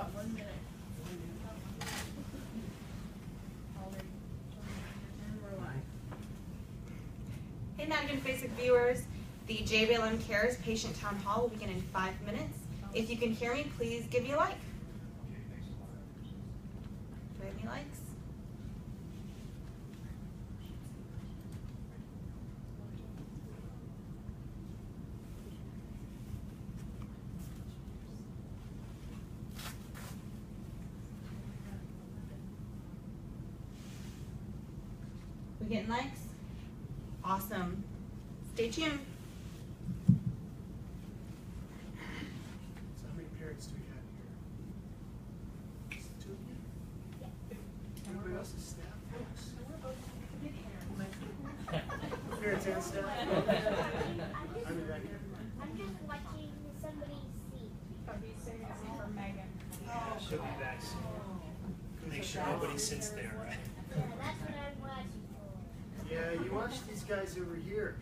about 1 minute. Hey Madigan Facebook viewers, the JBLM Cares Patient Town Hall will begin in 5 minutes. If you can hear me, please give me a like. Do I have any likes? We getting likes? Awesome. Stay tuned. So how many parents do we have here? Just 2 of you? Yeah. Everybody else is staff folks? Parents and staff? I'm just watching somebody see. I'll be sitting for Megan. Yeah, she'll be back soon. Make sure nobody sits there, right? Yeah, that's what I'm watching for. Yeah, you watch these guys over here.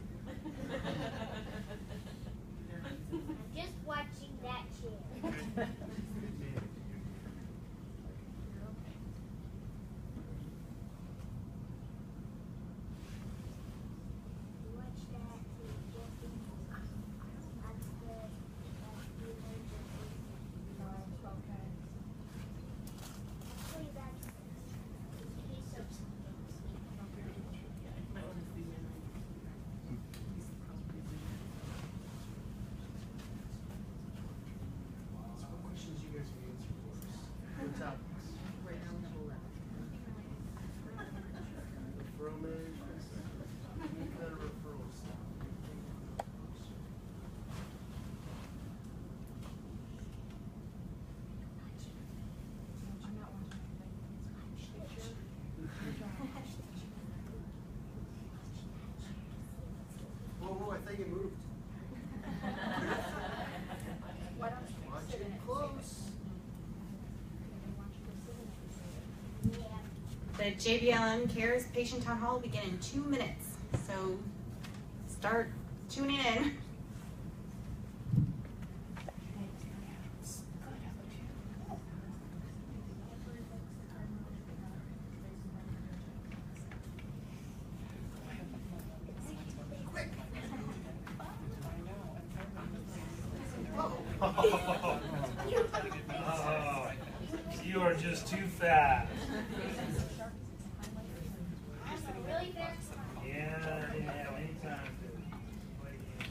I'm just watching that chair. Watch that too, just in case. That's the emergency. Okay. Actually, that's in case of something. So what questions you guys can answer for us? What topics? Referral management? What kind of referrals? I'm not watching Whoa, I thought you moved. Why don't you Watch sit in it it? close. The JBLM Cares Patient Town Hall will begin in 2 minutes. So start tuning in. Oh, you are just too fast. Really fast. Yeah, I didn't have any time to play games.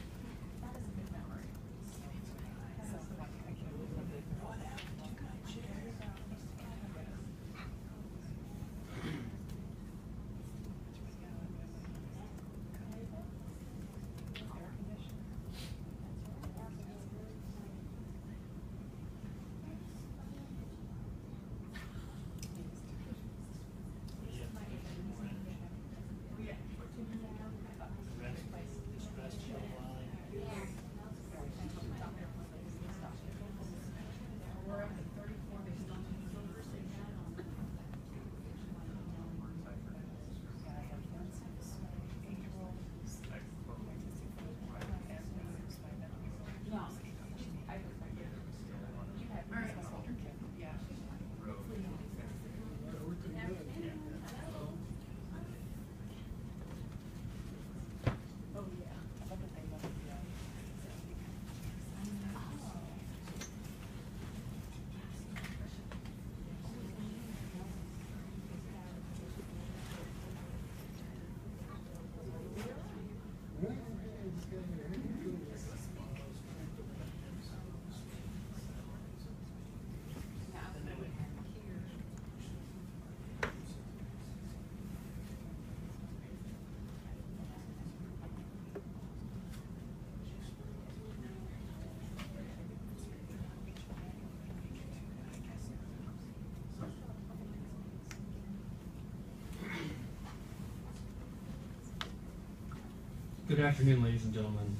Good afternoon, ladies and gentlemen.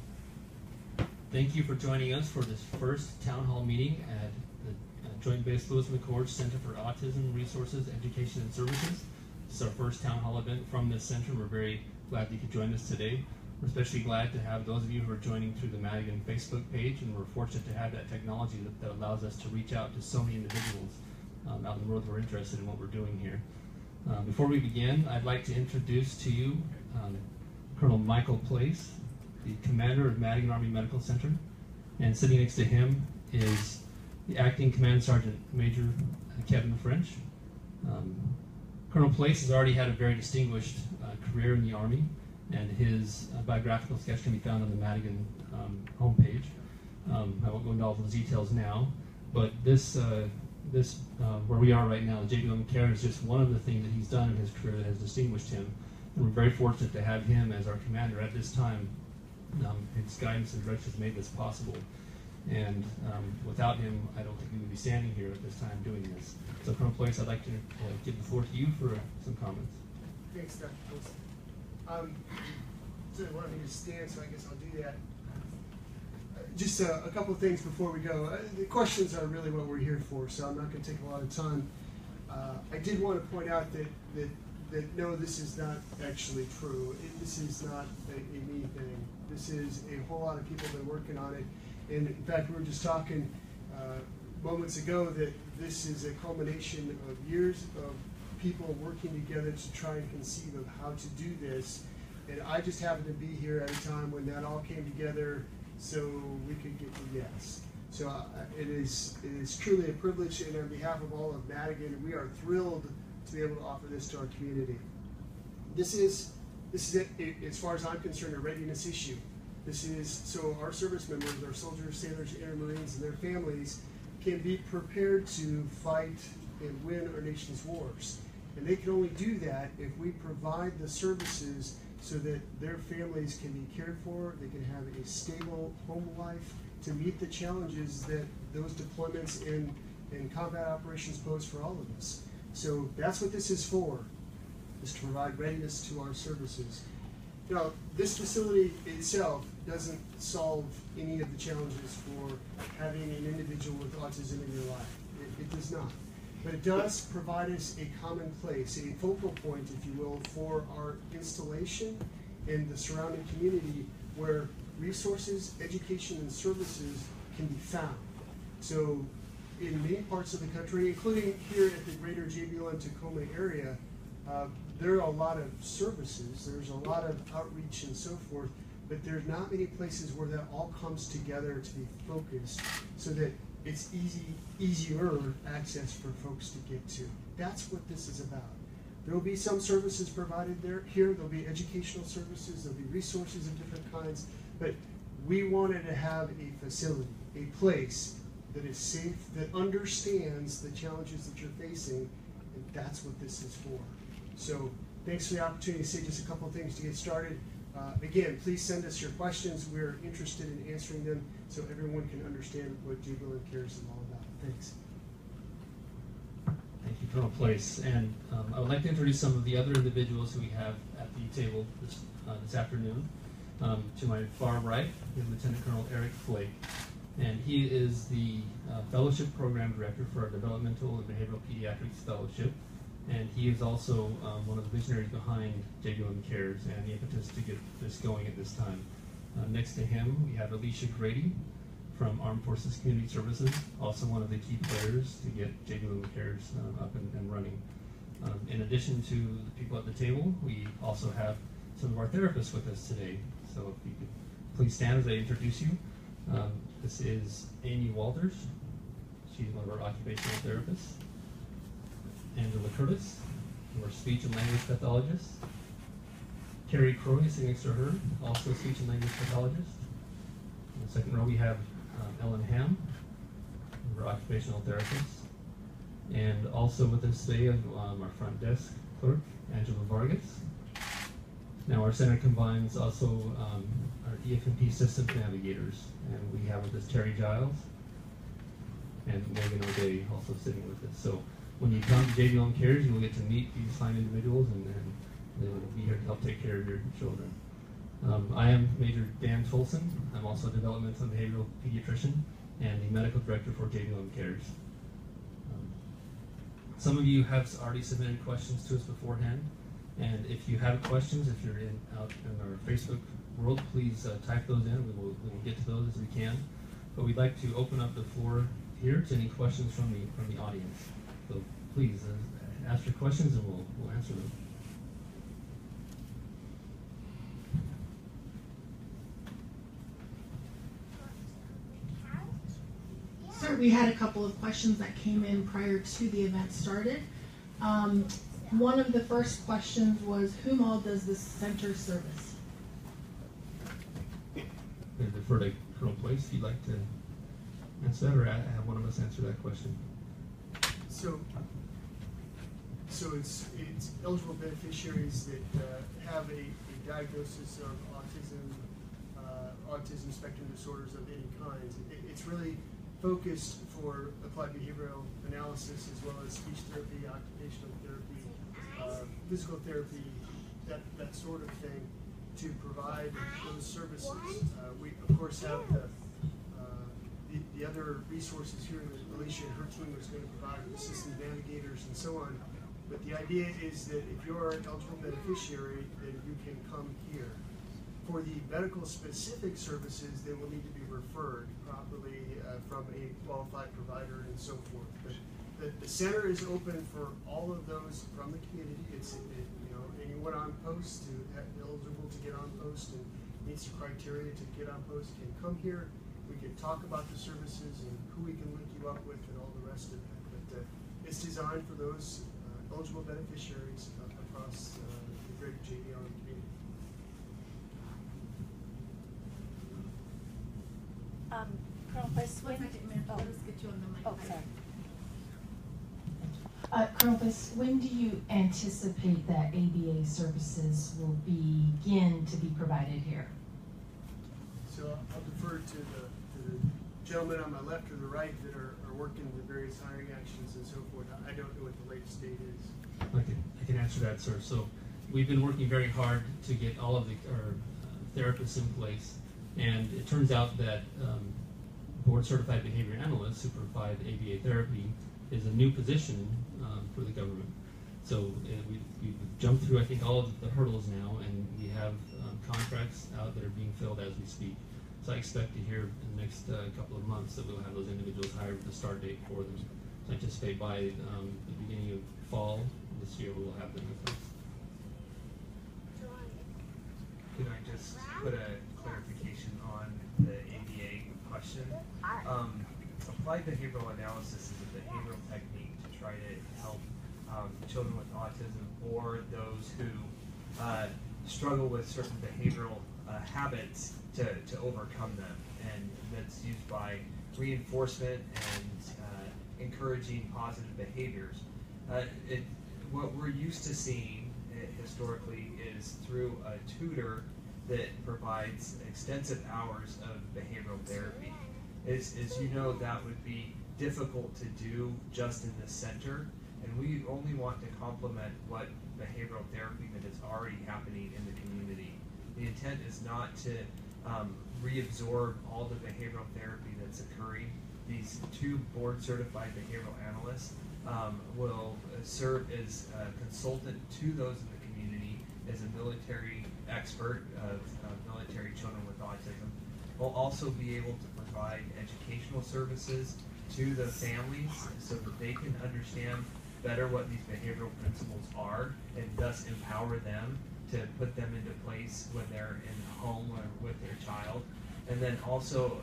Thank you for joining us for this first town hall meeting at the Joint Base Lewis McCord Center for Autism Resources, Education, and Services. This is our first town hall event from this center. We're very glad you could join us today. We're especially glad to have those of you who are joining through the Madigan Facebook page, and we're fortunate to have that technology that allows us to reach out to so many individuals out in the world who are interested in what we're doing here. Before we begin, I'd like to introduce to you Colonel Michael Place, the commander of Madigan Army Medical Center, and sitting next to him is the acting Command Sergeant Major Kevin French. Colonel Place has already had a very distinguished career in the Army, and his biographical sketch can be found on the Madigan homepage. I won't go into all those details now, but this where we are right now, the JBLM Care, is just one of the things that he's done in his career that has distinguished him. And we're very fortunate to have him as our commander at this time. His guidance and direction has made this possible. And without him, I don't think we would be standing here at this time doing this. So, Colonel Place, I'd like to give the floor to you for some comments. Thanks, Dr. Wilson. So they wanted me to stand, so I guess I'll do that. Just a couple of things before we go. The questions are really what we're here for, so I'm not going to take a lot of time. I did want to point out that no, this is not actually true. This is not a me thing. This is a whole lot of people that are working on it. And in fact, we were just talking moments ago that this is a culmination of years of people working together to try and conceive of how to do this. And I just happened to be here at a time when that all came together so we could get to yes. So it is truly a privilege, and on behalf of all of Madigan, we are thrilled to be able to offer this to our community. This is it, as far as I'm concerned, a readiness issue. This is so our service members, our soldiers, sailors, air Marines, and their families can be prepared to fight and win our nation's wars. And they can only do that if we provide the services so that their families can be cared for, they can have a stable home life to meet the challenges that those deployments and combat operations pose for all of us. So that's what this is for, is to provide readiness to our services. Now, this facility itself doesn't solve any of the challenges for having an individual with autism in your life. It does not. But it does provide us a common place, a focal point, if you will, for our installation and the surrounding community where resources, education, and services can be found. So in many parts of the country, including here at the greater JBLM Tacoma area, there are a lot of services, there's a lot of outreach and so forth, but there's not many places where that all comes together to be focused so that it's easier access for folks to get to. That's what this is about. There will be some services provided here, there'll be educational services, there'll be resources of different kinds, but we wanted to have a facility, a place that is safe, that understands the challenges that you're facing, and that's what this is for. So thanks for the opportunity to say just a couple of things to get started. Again, please send us your questions. We're interested in answering them so everyone can understand what JBLM Cares is all about. Thanks. Thank you, Colonel Place. And I would like to introduce some of the other individuals who we have at the table this afternoon. To my far right is Lieutenant Colonel Eric Flake, and he is the Fellowship Program Director for our Developmental and Behavioral Pediatrics Fellowship. And he is also one of the visionaries behind JBLM Cares and the impetus to get this going at this time. Next to him, we have Alicia Grady from Armed Forces Community Services, also one of the key players to get JBLM Cares up and running. In addition to the people at the table, we also have some of our therapists with us today. So if you could please stand as I introduce you. This is Amy Walters. She's one of our occupational therapists. Angela Curtis, our speech and language pathologist. Carrie Croy, sitting next to her, also speech and language pathologist. In the second row, we have Ellen Ham, our occupational therapist. And also with us today, our front desk clerk, Angela Vargas. Now, our center combines also our EFMP systems navigators, and we have with us Terry Giles and Megan O'Day also sitting with us. So when you come to JBLM Cares, you will get to meet these fine individuals, and they will be here to help take care of your children. I am Major Dan Tolson. I'm also a developmental and behavioral pediatrician and the medical director for JBLM Cares. Some of you have already submitted questions to us beforehand, and if you have questions, if you're out in our Facebook world, please type those in. We will get to those as we can. But we'd like to open up the floor here to any questions from the audience. So please ask your questions and we'll answer them. Sir, we had a couple of questions that came in prior to the event started. One of the first questions was, whom all does this center service? I defer to Colonel Place if you'd like to answer that, or have one of us answer that question. So it's eligible beneficiaries that have a diagnosis of autism spectrum disorders of any kind. It's really focused for applied behavioral analysis as well as speech therapy, occupational therapy, physical therapy, that sort of thing, to provide those services. We of course have the other resources here that Alicia and her team is going to provide, with system navigators and so on. But the idea is that if you're an eligible beneficiary, then you can come here. For the medical specific services, they will need to be referred properly from a qualified provider and so forth. But the center is open for all of those from the community. Anyone on post eligible to get on post and meets the criteria to get on post can come here. We can talk about the services and who we can link you up with and all the rest of that. But it's designed for those eligible beneficiaries across the greater JBLM community. Colonel Place, when? Let's get you on the mic. Oh, sorry. Colonel Bliss, when do you anticipate that ABA services will begin to be provided here? So I'll defer to the gentlemen on my left or the right that are working the various hiring actions and so forth. I don't know what the latest date is. I can answer that, sir. So we've been working very hard to get all of our therapists in place, and it turns out that board-certified behavior analysts who provide ABA therapy is a new position for the government. So we've jumped through, I think, all of the hurdles now, and we have contracts out that are being filled as we speak. So I expect to hear in the next couple of months that we'll have those individuals hired with the start date for them. So I anticipate by the beginning of fall this year we will have them with us. Can I just put a clarification on the ABA question? Applied behavioral analysis is a behavioral technique to try to help children with autism or those who struggle with certain behavioral habits to overcome them. And that's used by reinforcement and encouraging positive behaviors. What we're used to seeing historically is through a tutor that provides extensive hours of behavioral therapy. As you know, that would be difficult to do just in this center, and we only want to complement what behavioral therapy that is already happening in the community. The intent is not to reabsorb all the behavioral therapy that's occurring. These two board-certified behavioral analysts will serve as a consultant to those in the community, as a military expert of military children with autism. We'll also be able to provide educational services to the families so that they can understand better what these behavioral principles are, and thus empower them to put them into place when they're in the home or with their child. And then also,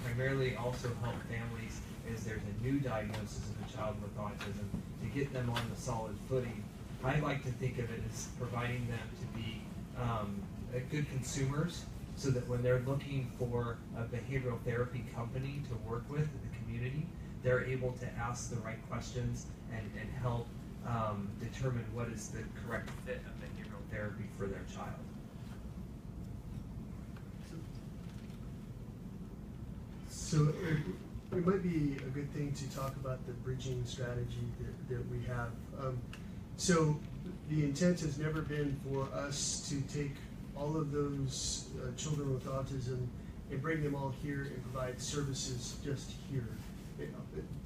primarily also help families as there's a new diagnosis of a child with autism to get them on the solid footing. I like to think of it as providing them to be good consumers, so that when they're looking for a behavioral therapy company to work with in the community, they're able to ask the right questions and help determine what is the correct fit of behavioral therapy for their child. So it might be a good thing to talk about the bridging strategy that we have. So the intent has never been for us to take all of those children with autism and bring them all here and provide services just here.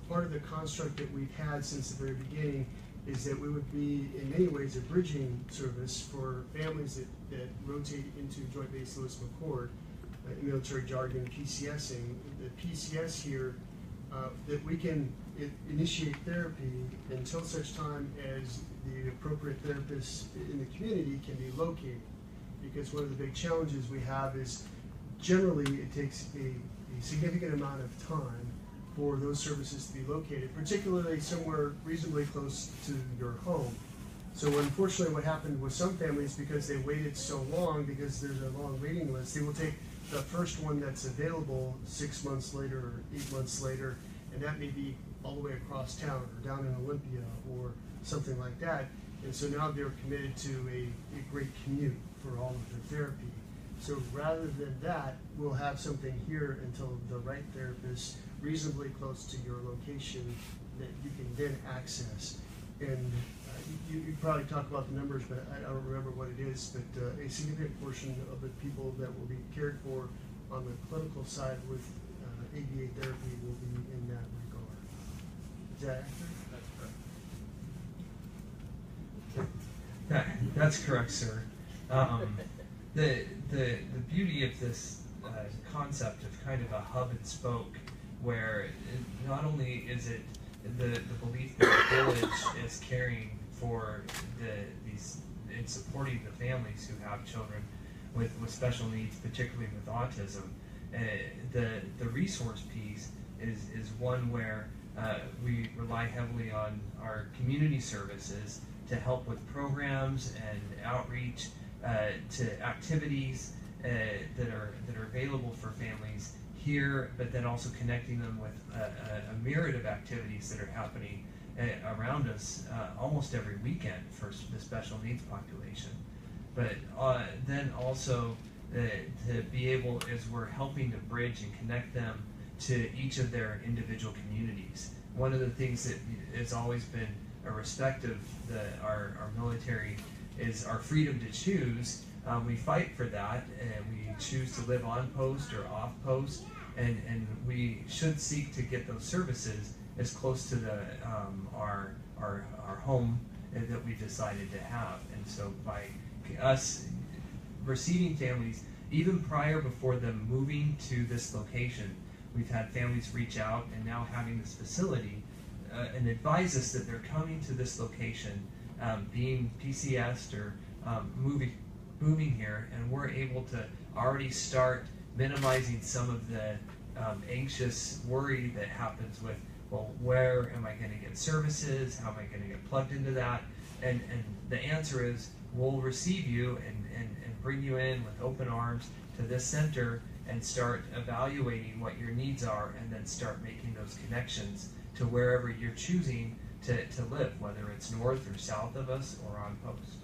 Part of the construct that we've had since the very beginning is that we would be in many ways a bridging service for families that rotate into joint-based Lewis McChord, military jargon PCSing. The PCS here, that we can initiate therapy until such time as the appropriate therapist in the community can be located. Because one of the big challenges we have is generally it takes a significant amount of time for those services to be located, particularly somewhere reasonably close to your home. So unfortunately what happened with some families, because they waited so long, because there's a long waiting list, they will take the first one that's available 6 months later or 8 months later, and that may be all the way across town or down in Olympia or something like that. And so now they're committed to a great commute for all of their therapy. So rather than that, we'll have something here until the right therapist reasonably close to your location that you can then access. And you probably talk about the numbers, but I don't remember what it is, but a significant portion of the people that will be cared for on the clinical side with ABA therapy will be in that regard. Is that accurate? That's correct, sir. The beauty of this concept of kind of a hub and spoke, where not only is it the belief that the village is caring for these and supporting the families who have children with special needs, particularly with autism, the resource piece is one where we rely heavily on our community services to help with programs and outreach to activities that are available for families here, but then also connecting them with a myriad of activities that are happening around us almost every weekend for the special needs population. But then also to be able, as we're helping to bridge and connect them to each of their individual communities. One of the things that has always been a respect of our military is our freedom to choose. We fight for that, and we choose to live on post or off post, and we should seek to get those services as close to our home that we decided to have. And so by us receiving families, even prior before them moving to this location, we've had families reach out, and now having this facility and advise us that they're coming to this location, being PCS'd or moving here, and we're able to already start minimizing some of the anxious worry that happens with, well, where am I going to get services? How am I going to get plugged into that? And the answer is, we'll receive you and bring you in with open arms to this center and start evaluating what your needs are, and then start making those connections to wherever you're choosing to live, whether it's north or south of us or on post.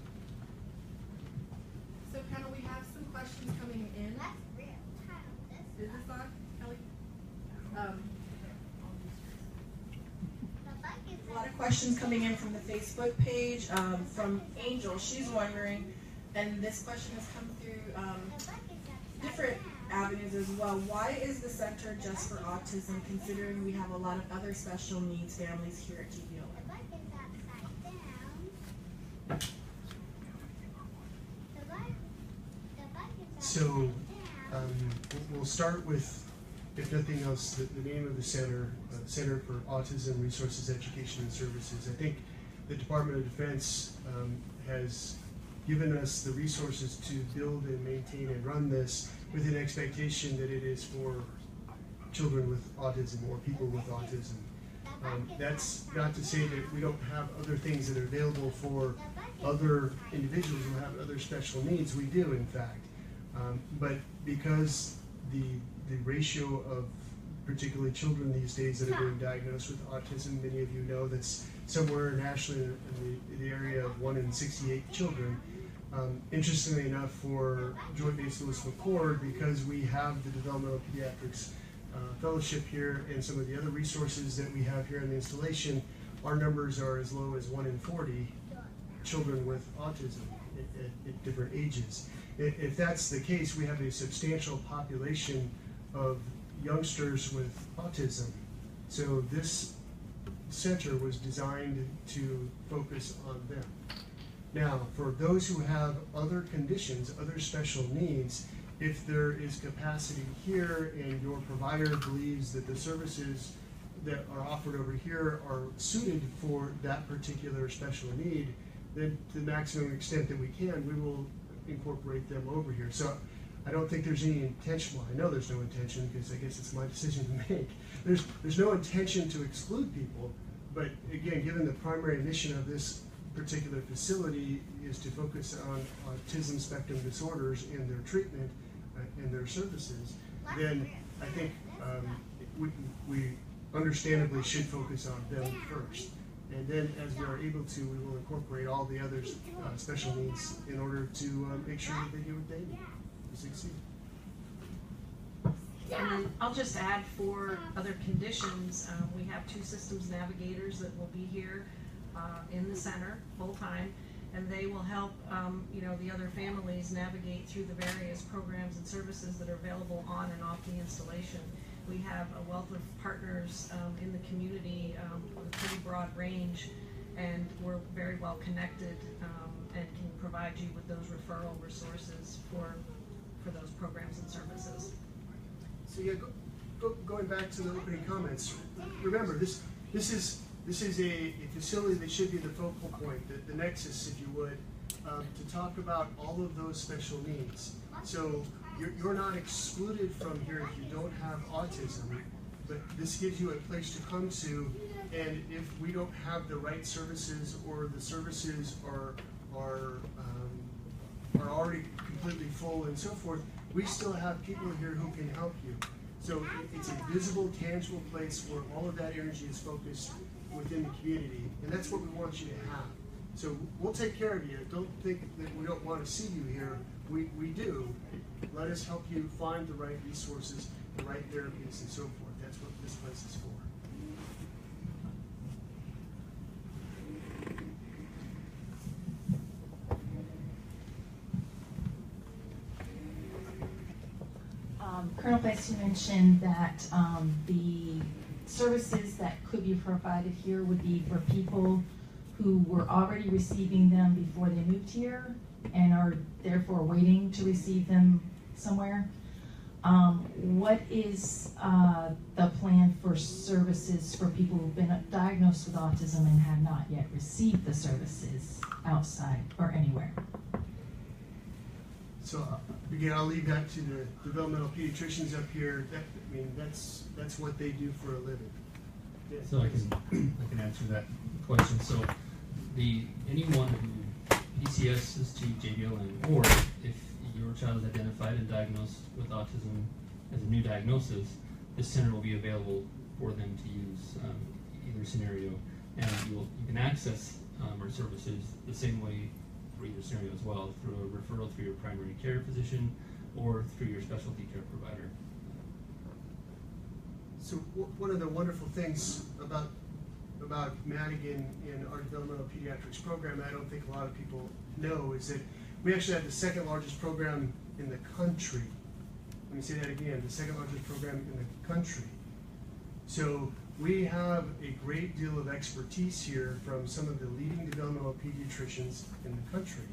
So panel, we have some questions coming in. Is this on, Kelly? A lot of questions coming in from the Facebook page, from Angel. She's wondering, and this question has come through different avenues as well. Why is the center just for autism, considering we have a lot of other special needs families here at JBLM? So we'll start with, if nothing else, the name of the center, Center for Autism Resources, Education and Services. I think the Department of Defense has given us the resources to build and maintain and run this with an expectation that it is for children with autism or people with autism. That's not to say that we don't have other things that are available for other individuals who have other special needs. We do, in fact. But because the ratio of particularly children these days that are being diagnosed with autism, many of you know that's somewhere nationally in the area of 1 in 68 children. Interestingly enough, for Joint-Based Lewis McChord, because we have the Developmental Pediatrics Fellowship here and some of the other resources that we have here in the installation, our numbers are as low as 1 in 40 children with autism at different ages. If that's the case, we have a substantial population of youngsters with autism. So this center was designed to focus on them. Now, for those who have other conditions, other special needs, if there is capacity here and your provider believes that the services that are offered over here are suited for that particular special need, then to the maximum extent that we can, we will incorporate them over here. So I don't think there's any intention, well, I know there's no intention because I guess it's my decision to make. There's no intention to exclude people, but again, given the primary mission of this particular facility is to focus on autism spectrum disorders and their treatment and their services, then I think we understandably should focus on them first. And then as we are able to, we will incorporate all the other special needs in order to make sure that they do what they need to succeed. And then I'll just add for other conditions, we have 2 systems navigators that will be here in the center full-time, and they will help the other families navigate through the various programs and services that are available on and off the installation. We have a wealth of partners in the community with a pretty broad range, and we're very well connected and can provide you with those referral resources for those programs and services. So yeah, going back to the opening comments, remember this is a facility that should be the focal point, the nexus, if you would, to talk about all of those special needs. So you're not excluded from here if you don't have autism, but this gives you a place to come to, and if we don't have the right services or the services are already completely full and so forth, we still have people here who can help you. So it's a visible, tangible place where all of that energy is focused within the community, and that's what we want you to have. So we'll take care of you. Don't think that we don't want to see you here. We do. Let us help you find the right resources, the right therapies, and so forth. That's what this place is for. Colonel Bess, you mentioned that the services that could be provided here would be for people who were already receiving them before they moved here and are therefore waiting to receive them somewhere. What is the plan for services for people who've been diagnosed with autism and have not yet received the services outside or anywhere? So again, I'll leave that to the developmental pediatricians up here. That's what they do for a living. Yeah. So I can answer that question. So anyone who PCS is to JBLM, or if your child is identified and diagnosed with autism as a new diagnosis, this center will be available for them to use either scenario, and you can access our services the same way for either scenario as well, through a referral through your primary care physician or through your specialty care provider. So one of the wonderful things about Madigan in our developmental pediatrics program, I don't think a lot of people know, is that we actually have the second largest program in the country. Let me say that again, the second largest program in the country. So we have a great deal of expertise here from some of the leading developmental pediatricians in the country.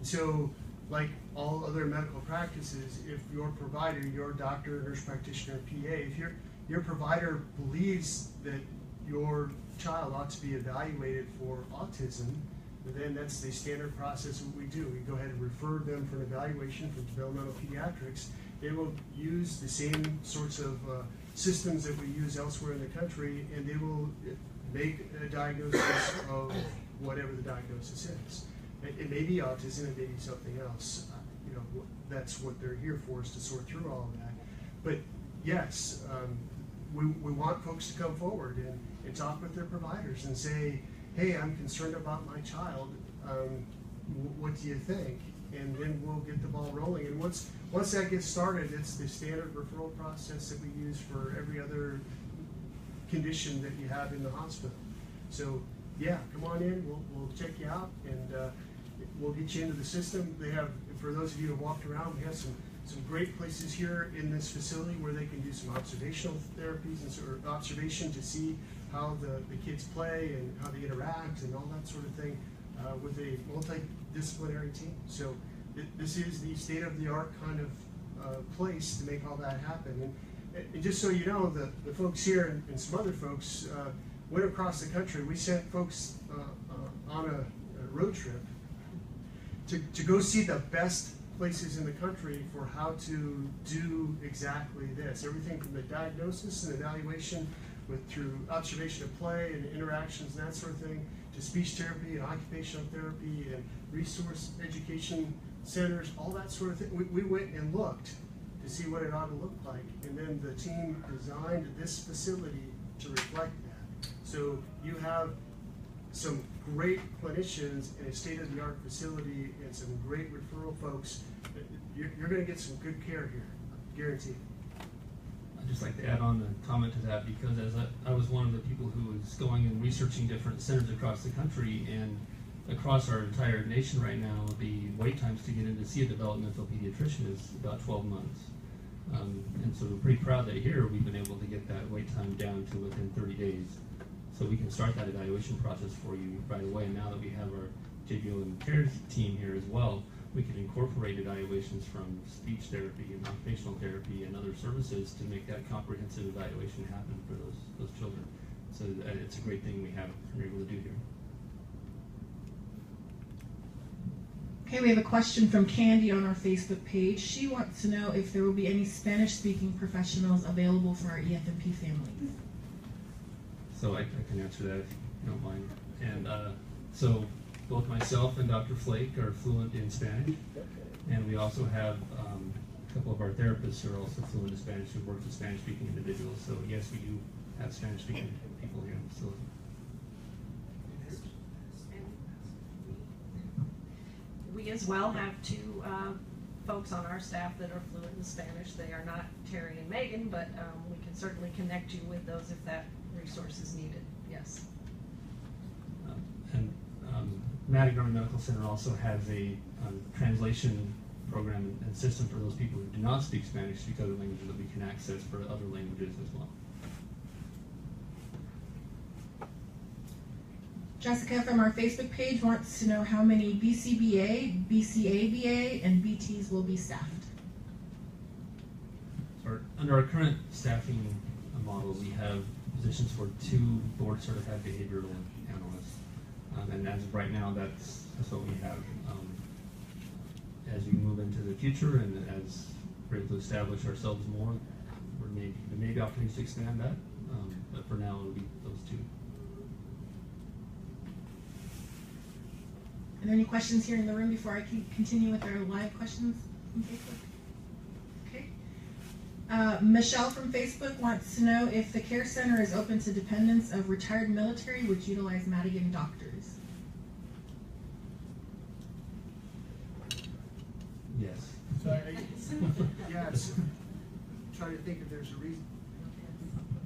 So like all other medical practices, if your provider, your doctor, nurse practitioner, PA, if your provider believes that your child ought to be evaluated for autism, then that's the standard process what we do. We go ahead and refer them for an evaluation for developmental pediatrics. They will use the same sorts of systems that we use elsewhere in the country, and they will make a diagnosis of whatever the diagnosis is. It may be autism, it may be something else. That's what they're here for, is to sort through all of that. But yes, we want folks to come forward and talk with their providers and say, hey, I'm concerned about my child. What do you think? And then we'll get the ball rolling. And once that gets started, it's the standard referral process that we use for every other condition that you have in the hospital. So yeah, come on in, we'll check you out, and we'll get you into the system. They have, for those of you who walked around, we have some some great places here in this facility where they can do some observational therapies and sort of observation to see how the kids play and how they interact and all that sort of thing with a multidisciplinary team. So this is the state-of-the-art kind of place to make all that happen. And just so you know, the folks here and some other folks went across the country. We sent folks on a road trip to go see the best places in the country for how to do exactly this. Everything from the diagnosis and evaluation through observation of play and interactions and that sort of thing, to speech therapy and occupational therapy and resource education centers, all that sort of thing. We went and looked to see what it ought to look like, and then the team designed this facility to reflect that. So you have some great clinicians in a state-of-the-art facility and some great referral folks. You're going to get some good care here, guaranteed. I'd just like to add on a comment to that, because as I was one of the people who was going and researching different centers across the country, and across our entire nation right now, the wait times to get in to see a developmental pediatrician is about 12 months. And so we're pretty proud that here we've been able to get that wait time down to within 30 days. So we can start that evaluation process for you right away. And now that we have our JBLM Cares team here as well, we can incorporate evaluations from speech therapy and occupational therapy and other services to make that comprehensive evaluation happen for those children. So it's a great thing we're able to do here. Okay, we have a question from Candy on our Facebook page. She wants to know if there will be any Spanish-speaking professionals available for our EFMP families. So I can answer that if you don't mind. And so both myself and Dr. Flake are fluent in Spanish, and we also have a couple of our therapists who are also fluent in Spanish who work with Spanish-speaking individuals. So yes, we do have Spanish-speaking people here in the facility. We as well have two folks on our staff that are fluent in Spanish. They are not Terry and Megan, but we can certainly connect you with those if that resource is needed. Yes. And Madigan Medical Center also has a translation program and system for those people who do not speak Spanish, speak other languages, that we can access for other languages as well. Jessica from our Facebook page wants to know how many BCBA, BCABA, and BTs will be staffed. So under our current staffing model, we have positions for 2 board-certified behavioral analysts. And as of right now, that's what we have. As we move into the future and as we're able to establish ourselves more, there may be opportunities to expand that, but for now it'll be those 2. Are there any questions here in the room before I can continue with our live questions from Facebook? Okay. Michelle from Facebook wants to know if the care center is open to dependents of retired military which utilize Madigan doctors. Yes. So yes. I'm trying to think if there's a reason.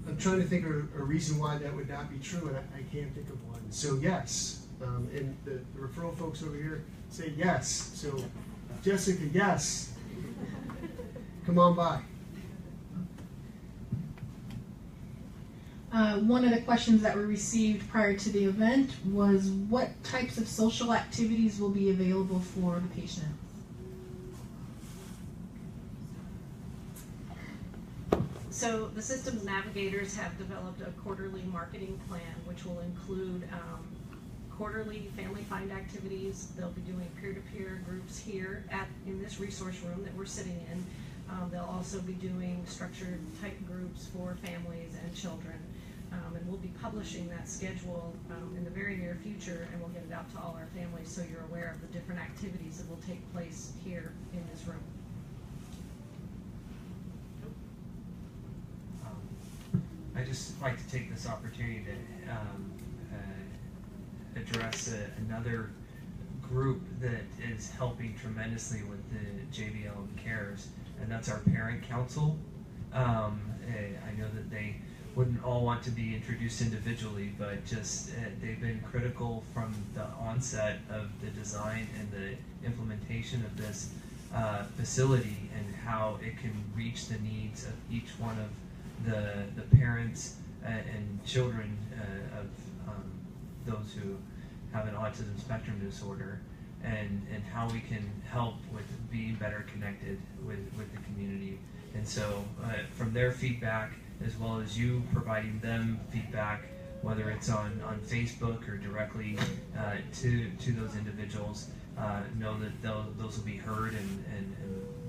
I'm trying to think of a reason why that would not be true, and I can't think of one. So yes. And the referral folks over here say yes. So, Jessica, yes. Come on by. One of the questions that were received prior to the event was what types of social activities will be available for the patients? So the systems navigators have developed a quarterly marketing plan, which will include quarterly family find activities. They'll be doing peer-to-peer groups here in this resource room that we're sitting in. They'll also be doing structured type groups for families and children. And we'll be publishing that schedule in the very near future, and we'll get it out to all our families so you're aware of the different activities that will take place here in this room. I just like to take this opportunity to address another group that is helping tremendously with the JBLM Cares, and that's our parent council. I know that they wouldn't all want to be introduced individually, but just they've been critical from the onset of the design and the implementation of this facility and how it can reach the needs of each one of the parents and children of those who have an autism spectrum disorder, and how we can help with being better connected with the community. And so from their feedback, as well as you providing them feedback, whether it's on Facebook or directly to those individuals, know that those will be heard and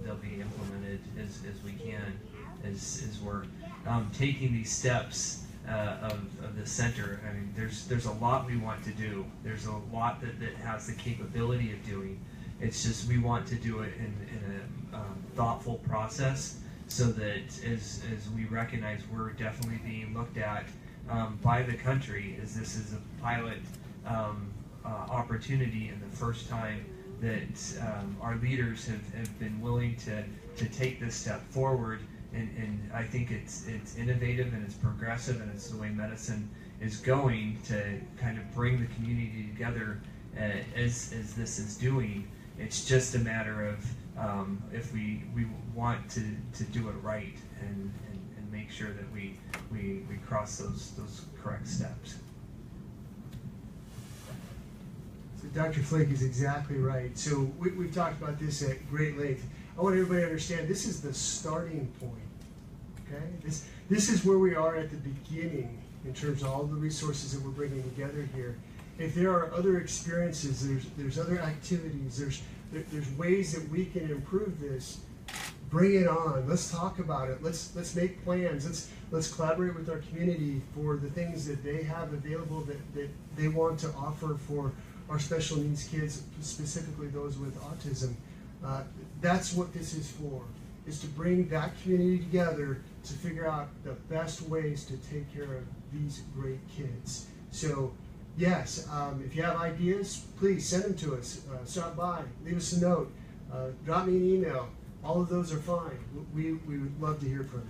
they'll be implemented as we can, as we're taking these steps of the center. I mean, there's a lot we want to do. There's a lot that has the capability of doing. It's just we want to do it in a thoughtful process, so that as we recognize we're definitely being looked at by the country, as this is a pilot opportunity and the first time that our leaders have been willing to take this step forward. And I think it's innovative and it's progressive, and it's the way medicine is going to kind of bring the community together as this is doing. It's just a matter of if we want to do it right and make sure that we cross those correct steps. So Dr. Flake is exactly right. So we've talked about this at great length. I want everybody to understand this is the starting point. Okay, this is where we are at the beginning in terms of all the resources that we're bringing together here. If there are other experiences, there's other activities, there's ways that we can improve this. Bring it on. Let's talk about it. Let's make plans. Let's collaborate with our community for the things that they have available that they want to offer for our special needs kids, specifically those with autism. That's what this is for, is to bring that community together to figure out the best ways to take care of these great kids. So yes, if you have ideas, please send them to us. Stop by, leave us a note, drop me an email. All of those are fine. We would love to hear from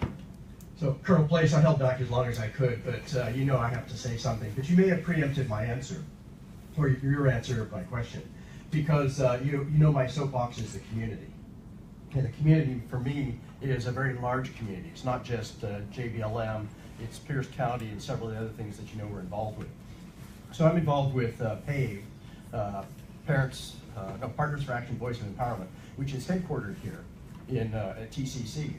you. So, Colonel Place, I held back as long as I could, but you know I have to say something. But you may have preempted my answer, or your answer of my question, because you know my soapbox is the community. And the community, for me, is a very large community. It's not just JBLM, it's Pierce County and several of the other things that you know we're involved with. So I'm involved with PAVE, Partners for Action, Voice and Empowerment, which is headquartered here in at TCC.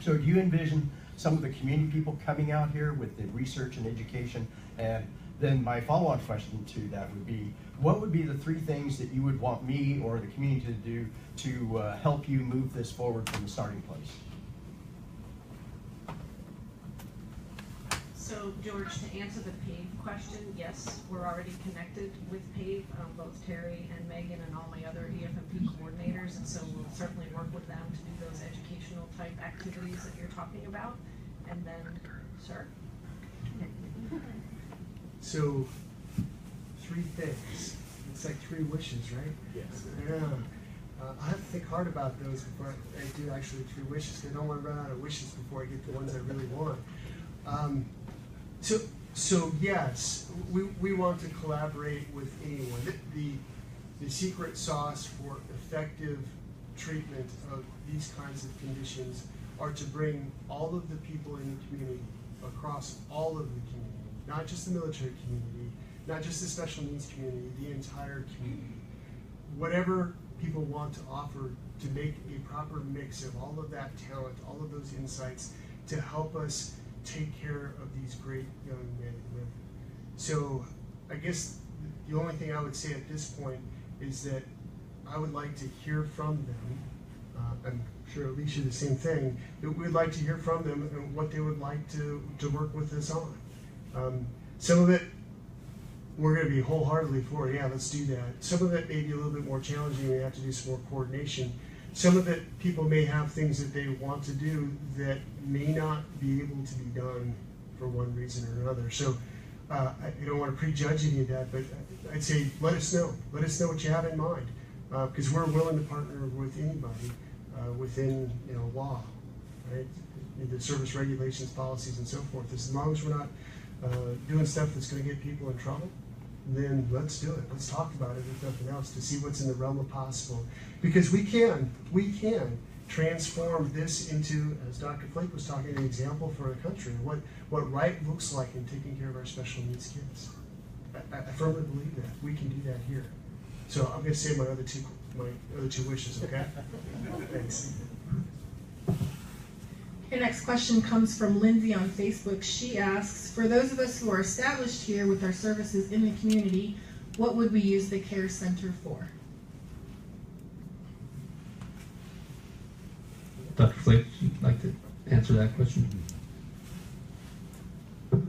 So do you envision some of the community people coming out here with the research and education? And then my follow-on question to that would be, what would be the 3 things that you would want me or the community to do to help you move this forward from the starting place? So, George, to answer the PAVE question, yes, we're already connected with PAVE, both Terry and Megan and all my other EFMP coordinators, and so we'll certainly work with them to do those educational type activities that you're talking about. And then, sir? So 3 things. It's like 3 wishes, right? Yes. Yeah. I have to think hard about those before I do actually 3 wishes, because I don't want to run out of wishes before I get the ones I really want. So yes, we want to collaborate with anyone. The secret sauce for effective treatment of these kinds of conditions are to bring all of the people in the community, across all of the community, not just the military community, not just the special needs community, the entire community. Whatever people want to offer to make a proper mix of all of that talent, all of those insights to help us take care of these great young men and women. So I guess the only thing I would say at this point is that I would like to hear from them. I'm sure Alicia the same thing, that we'd like to hear from them and what they would like to work with us on. Some of it we're going to be wholeheartedly for, yeah, let's do that. Some of it may be a little bit more challenging, we have to do some more coordination. Some of it, people may have things that they want to do that may not be able to be done for one reason or another. So I don't want to prejudge any of that, but I'd say let us know. Let us know what you have in mind, because we're willing to partner with anybody within law, right? The service regulations, policies, and so forth. As long as we're not doing stuff that's going to get people in trouble, then let's do it. Let's talk about it if nothing else to see what's in the realm of possible. Because we can transform this into, as Dr. Flake was talking, an example for the country, what right looks like in taking care of our special needs kids. I firmly believe that. We can do that here. So I'm going to say my other two wishes, okay? Thanks. Your next question comes from Lindsay on Facebook. She asks, for those of us who are established here with our services in the community, what would we use the care center for? Dr. Flake, would you like to answer that question?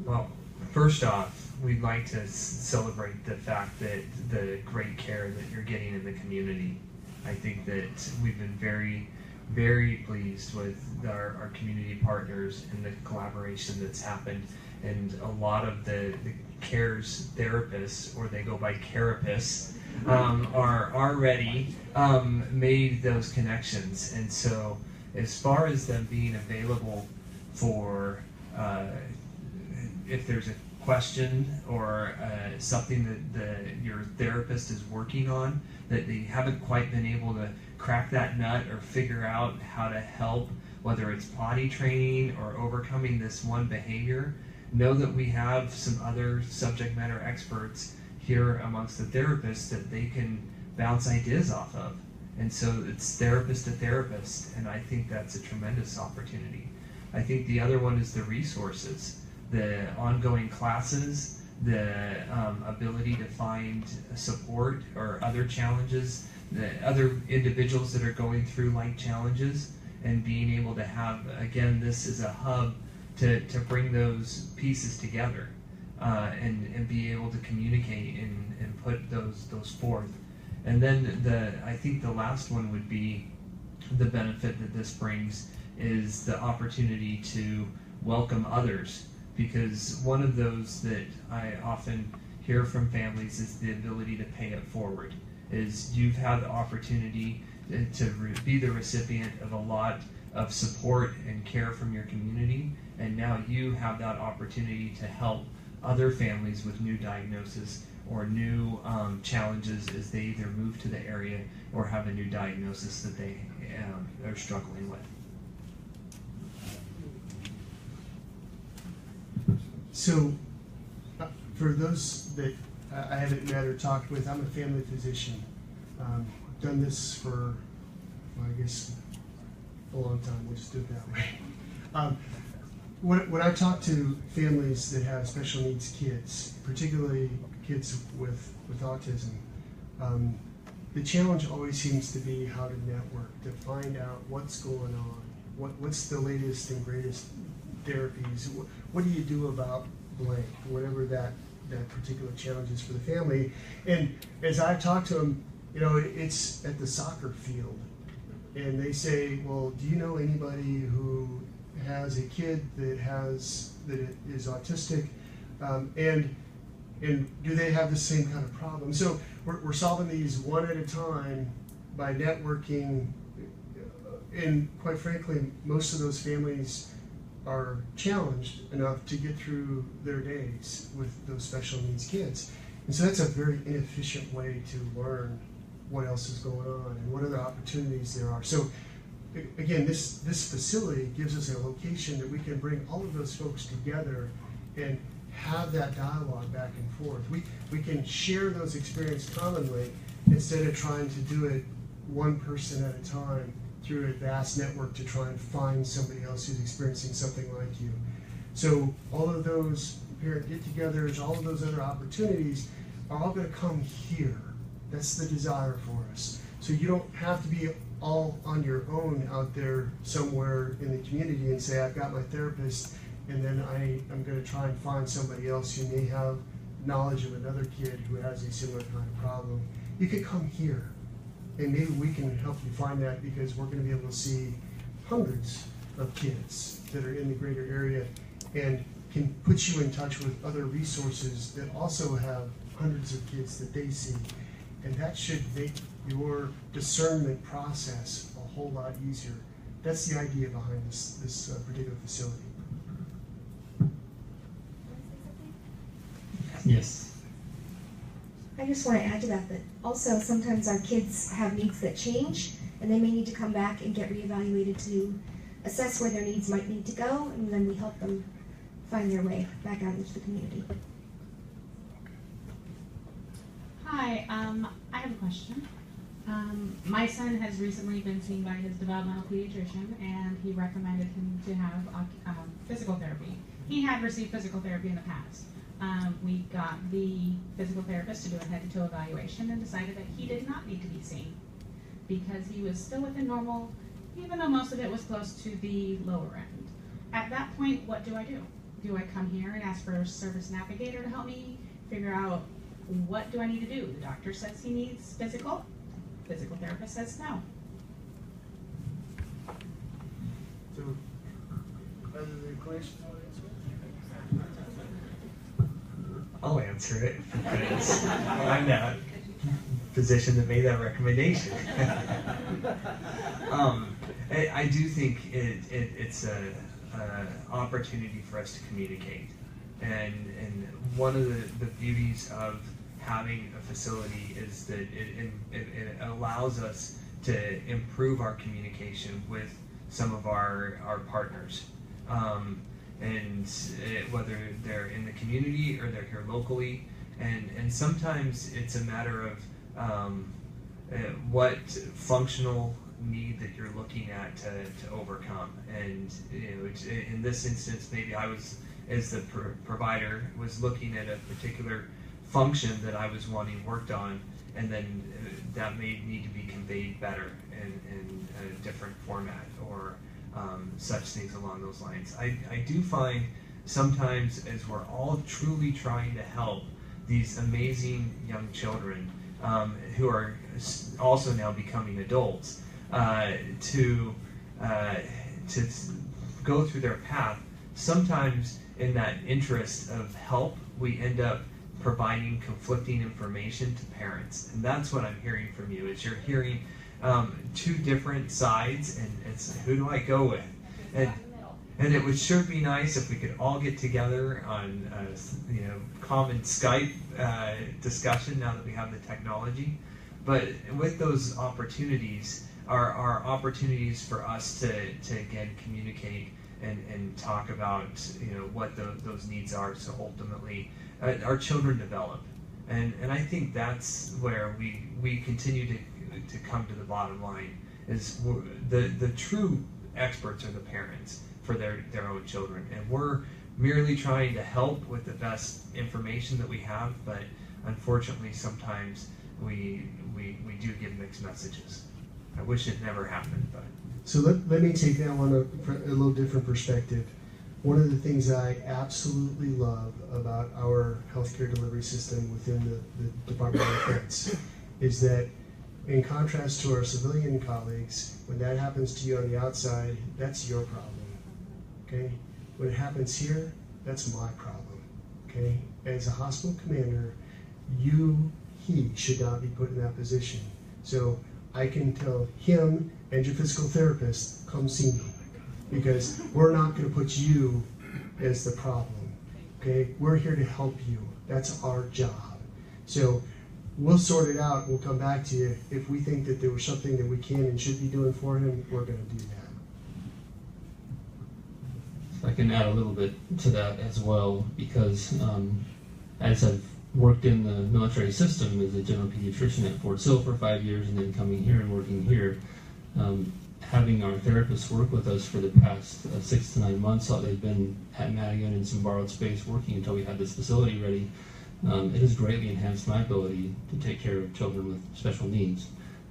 Well, first off, we'd like to celebrate the fact that the great care that you're getting in the community. I think that we've been very, very pleased with our community partners and the collaboration that's happened. And a lot of the CARES therapists, or they go by carapists, are already made those connections. And so as far as them being available for if there's a question or something that your therapist is working on that they haven't quite been able to crack that nut or figure out how to help, whether it's potty training or overcoming this one behavior, know that we have some other subject matter experts here amongst the therapists that they can bounce ideas off of. And so it's therapist to therapist, and I think that's a tremendous opportunity. I think the other one is the resources, the ongoing classes, the ability to find support or other challenges, the other individuals that are going through like challenges, and being able to have, again, this is a hub to bring those pieces together and be able to communicate and put those forth. And then I think the last one would be the benefit that this brings is the opportunity to welcome others, because one of those that I often hear from families is the ability to pay it forward. Is you've had the opportunity to be the recipient of a lot of support and care from your community, and now you have that opportunity to help other families with new diagnoses or new challenges as they either move to the area or have a new diagnosis that they are struggling with. So, for those that I haven't met or talked with, I'm a family physician. I've done this for, well, I guess, a long time. We'll just do it that way. When I talk to families that have special needs kids, particularly kids with autism, the challenge always seems to be how to network, to find out what's going on, what's the latest and greatest therapies, what do you do about blank, whatever that particular challenge is for the family. And as I talk to them, you know, it's at the soccer field, and they say, well, do you know anybody who has a kid that is autistic, and do they have the same kind of problem? So we're solving these one at a time by networking, and quite frankly, most of those families are challenged enough to get through their days with those special needs kids. And so that's a very inefficient way to learn what else is going on and what other opportunities there are. So again, this facility gives us a location that we can bring all of those folks together and have that dialogue back and forth. We can share those experiences commonly instead of trying to do it one person at a time through a vast network to try and find somebody else who's experiencing something like you. So all of those parent get-togethers, all of those other opportunities are all going to come here. That's the desire for us. So you don't have to be all on your own out there somewhere in the community and say, I've got my therapist, and then I'm going to try and find somebody else who may have knowledge of another kid who has a similar kind of problem. You could come here, and maybe we can help you find that, because we're going to be able to see hundreds of kids that are in the greater area and can put you in touch with other resources that also have hundreds of kids that they see. And that should make your discernment process a whole lot easier. That's the idea behind this particular facility. Yes. I just want to add to that also sometimes our kids have needs that change, and they may need to come back and get reevaluated to assess where their needs might need to go, and then we help them find their way back out into the community. Hi, I have a question. My son has recently been seen by his developmental pediatrician, and he recommended him to have physical therapy. He had received physical therapy in the past. We got the physical therapist to do a head-to-toe evaluation and decided that he did not need to be seen because he was still within normal, even though most of it was close to the lower end. At that point, what do? Do I come here and ask for a service navigator to help me figure out what do I need to do? The doctor says he needs physical therapist says no. So, other than questions, I'll answer it because I'm that physician that made that recommendation. I do think it's an opportunity for us to communicate, and one of the beauties of having a facility is that it allows us to improve our communication with some of our partners. Whether they're in the community or they're here locally, and sometimes it's a matter of what functional need that you're looking at to overcome. And in this instance, maybe I was, as the provider, was looking at a particular function that I was wanting worked on, and then that may need to be conveyed better in a different format or such things along those lines. I do find sometimes, as we're all truly trying to help these amazing young children who are also now becoming adults to go through their path, sometimes in that interest of help, we end up providing conflicting information to parents. And that's what I'm hearing from you, is you're hearing two different sides, and it's who do I go with? And it would sure be nice if we could all get together on common Skype discussion now that we have the technology. But with those opportunities are opportunities for us to again communicate and talk about what those needs are, so ultimately our children develop. And I think that's where we continue to come to the bottom line, is the true experts are the parents for their own children, and we're merely trying to help with the best information that we have, but unfortunately sometimes we do give mixed messages. I wish it never happened, but. So let me take that one a little different perspective. One of the things I absolutely love about our healthcare delivery system within the Department of Defense is that, in contrast to our civilian colleagues, when that happens to you on the outside, that's your problem, okay? When it happens here, that's my problem, okay? As a hospital commander, he should not be put in that position. So I can tell him and your physical therapist, come see me, because we're not going to put you as the problem, okay? We're here to help you. That's our job. So we'll sort it out. We'll come back to you. If we think that there was something that we can and should be doing for him, we're going to do that. If I can add a little bit to that as well, because as I've worked in the military system as a general pediatrician at Fort Sill for 5 years, and then coming here and working here, having our therapists work with us for the past 6 to 9 months while they've been at Madigan in some borrowed space working until we had this facility ready, it has greatly enhanced my ability to take care of children with special needs.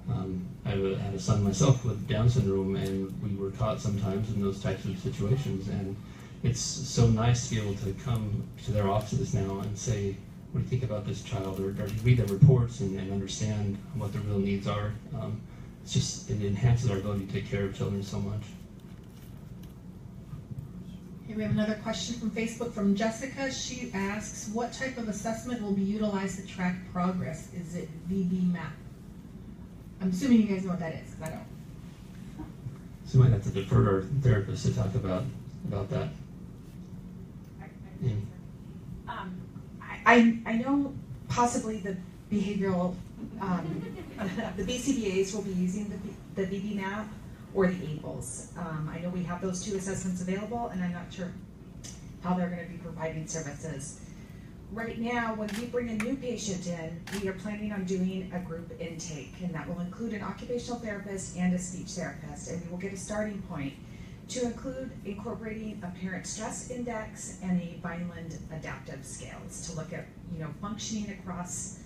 I had a son myself with Down syndrome, and we were caught sometimes in those types of situations, and it's so nice to be able to come to their offices now and say, what do you think about this child, or read their reports and understand what their real needs are. It enhances our ability to take care of children so much. Okay, we have another question from Facebook from Jessica. She asks, what type of assessment will be utilized to track progress? Is it VB-MAP? I'm assuming you guys know what that is, because I don't. So we might have to defer to our therapist to talk about that. I know possibly the behavioral, the BCBAs will be using the BB map or the ABLES. I know we have those two assessments available, and I'm not sure how they're going to be providing services. Right now, when we bring a new patient in, we are planning on doing a group intake, and that will include an occupational therapist and a speech therapist, and we will get a starting point to include incorporating a parent stress index and a Vineland adaptive scales to look at, functioning across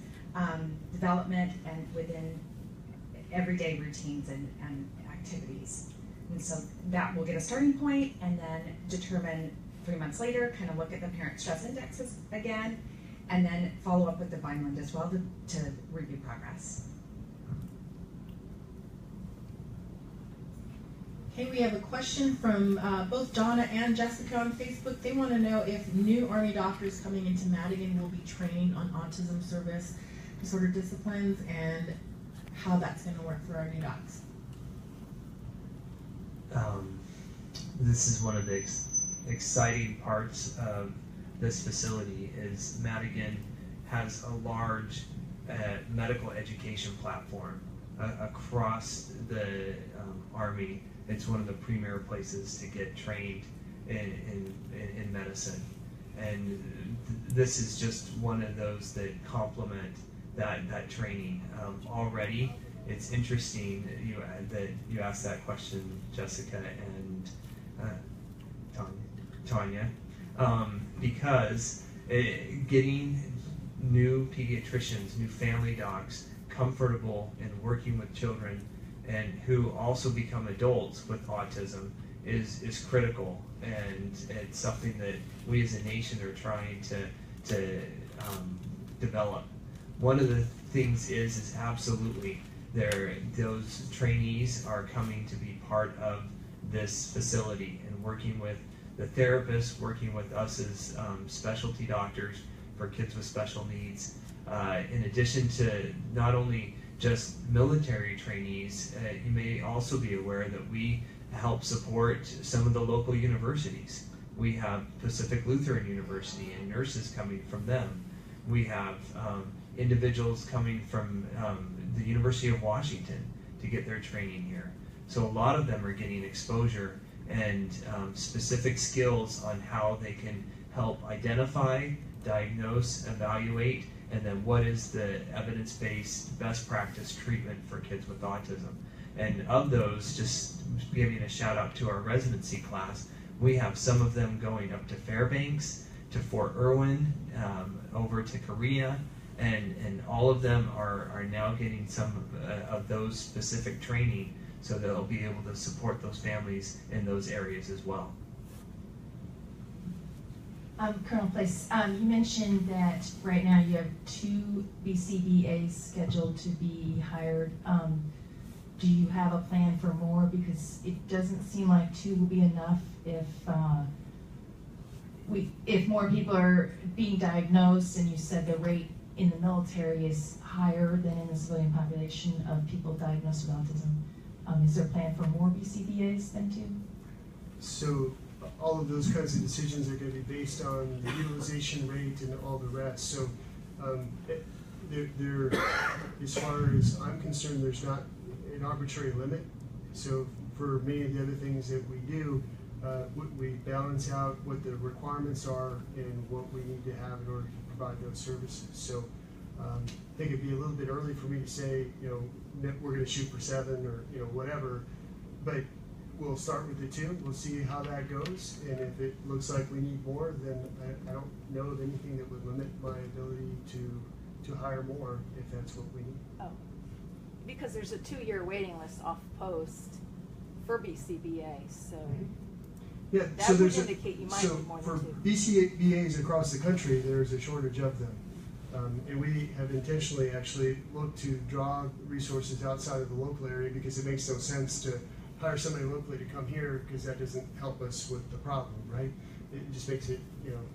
development and within everyday routines and activities. And so that will get a starting point, and then determine 3 months later, kind of look at the parent stress indexes again, and then follow up with the Vineland as well to review progress. Okay, we have a question from both Donna and Jessica on Facebook. They want to know if new Army doctors coming into Madigan will be trained on autism service disorder disciplines and how that's going to work for our new docs. This is one of the exciting parts of this facility is Madigan has a large medical education platform across the Army. It's one of the premier places to get trained in medicine, and this is just one of those that complement that training. Already, it's interesting that you asked that question, Jessica and Tanya, because getting new pediatricians, new family docs comfortable in working with children and who also become adults with autism is critical, and it's something that we as a nation are trying to develop. One of the things is absolutely those trainees are coming to be part of this facility and working with the therapists, working with us as specialty doctors for kids with special needs. In addition to not only just military trainees, you may also be aware that we help support some of the local universities. We have Pacific Lutheran University and nurses coming from them. We have individuals coming from the University of Washington to get their training here. So a lot of them are getting exposure and specific skills on how they can help identify, diagnose, evaluate, and then what is the evidence-based best practice treatment for kids with autism. And of those, just giving a shout out to our residency class, we have some of them going up to Fairbanks, to Fort Irwin, over to Korea, and all of them are now getting some of those specific training so they'll be able to support those families in those areas as well. Colonel Place, you mentioned that right now you have 2 BCBAs scheduled to be hired. Do you have a plan for more? Because it doesn't seem like 2 will be enough if more people are being diagnosed, and you said the rate in the military is higher than in the civilian population of people diagnosed with autism. Is there a plan for more BCBAs than 2? So all of those kinds of decisions are going to be based on the utilization rate and all the rest. So as far as I'm concerned, there's not an arbitrary limit. So for many of the other things that we do, we balance out what the requirements are and what we need to have in order to provide those services. So I think it'd be a little bit early for me to say, we're going to shoot for 7 or whatever, but we'll start with the 2. We'll see how that goes, and if it looks like we need more, then I don't know of anything that would limit my ability to hire more if that's what we need. Oh, because there's a 2-year waiting list off post for BCBA, so yeah, that so would indicate you might need more for than 2. BCBAs across the country, there's a shortage of them. And we have intentionally actually looked to draw resources outside of the local area because it makes no sense to hire somebody locally to come here because that doesn't help us with the problem, right? It just makes it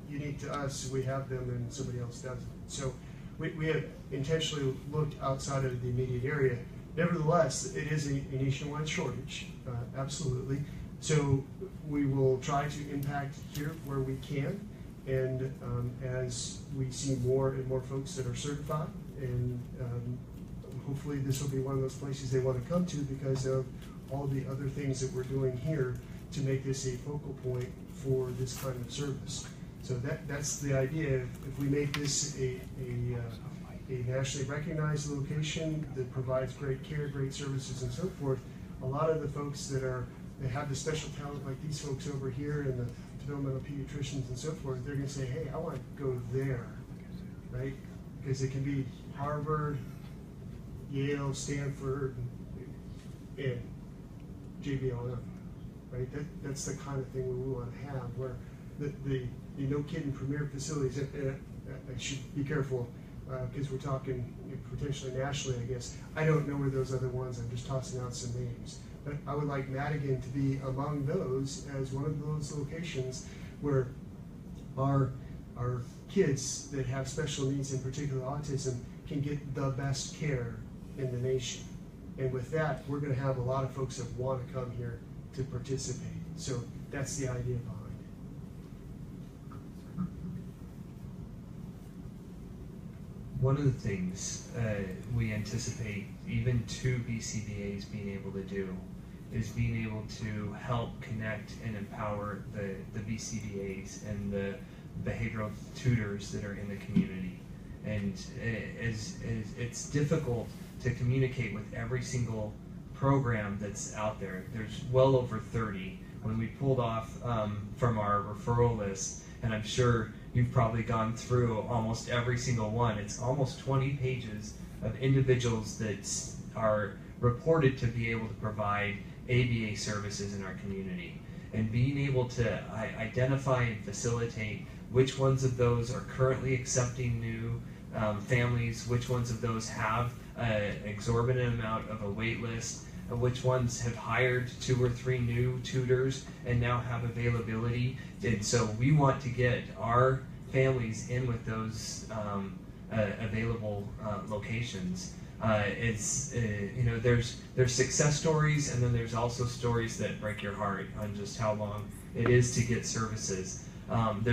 unique to us. We have them and somebody else doesn't. So we have intentionally looked outside of the immediate area. Nevertheless, it is a nationwide shortage, absolutely. So we will try to impact here where we can. And as we see more and more folks that are certified, and hopefully this will be one of those places they want to come to because of all the other things that we're doing here to make this a focal point for this kind of service. So that's the idea. If we make this a nationally recognized location that provides great care, great services, and so forth, a lot of the folks that have the special talent, like these folks over here, and the developmental pediatricians and so forth, they're going to say, "Hey, I want to go there," right? Because it can be Harvard, Yale, Stanford, and JBLM, right? That's the kind of thing we want to have, where the no kidding premier facilities. I should be careful because we're talking potentially nationally, I guess. I don't know where those other ones. I'm just tossing out some names. But I would like Madigan to be among those as one of those locations where our kids that have special needs, in particular autism, can get the best care in the nation. And with that, we're going to have a lot of folks that want to come here to participate. So that's the idea behind it. One of the things we anticipate even two BCBAs being able to do is being able to help connect and empower the BCBAs and the behavioral tutors that are in the community. And it's difficult to communicate with every single program that's out there. There's well over 30. When we pulled off from our referral list, and I'm sure you've probably gone through almost every single one, it's almost 20 pages of individuals that are reported to be able to provide ABA services in our community. And being able to identify and facilitate which ones of those are currently accepting new families, which ones of those have an exorbitant amount of a wait list, which ones have hired 2 or 3 new tutors and now have availability. And so we want to get our families in with those available locations. There's success stories, and then there's also stories that break your heart on just how long it is to get services. And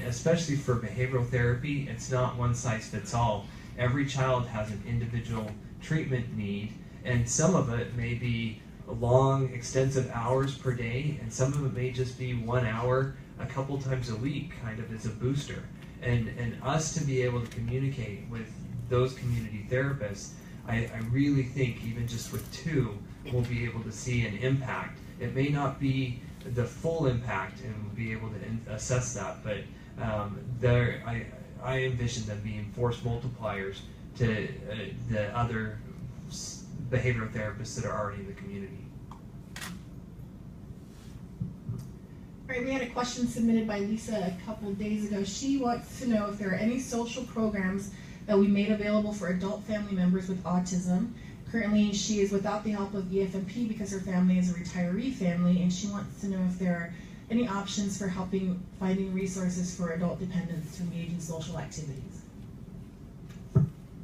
especially for behavioral therapy, it's not one size fits all. Every child has an individual treatment need, and some of it may be long, extensive hours per day, and some of it may just be 1 hour a couple times a week, kind of as a booster. And us to be able to communicate with those community therapists, I really think even just with 2, we'll be able to see an impact. It may not be the full impact, and we'll be able to assess that, but I envision them being force multipliers to the other behavioral therapists that are already in the community. All right, we had a question submitted by Lisa a couple of days ago. She wants to know if there are any social programs that we made available for adult family members with autism. Currently, she is without the help of EFMP because her family is a retiree family, and she wants to know if there are any options for finding resources for adult dependents to engage in social activities.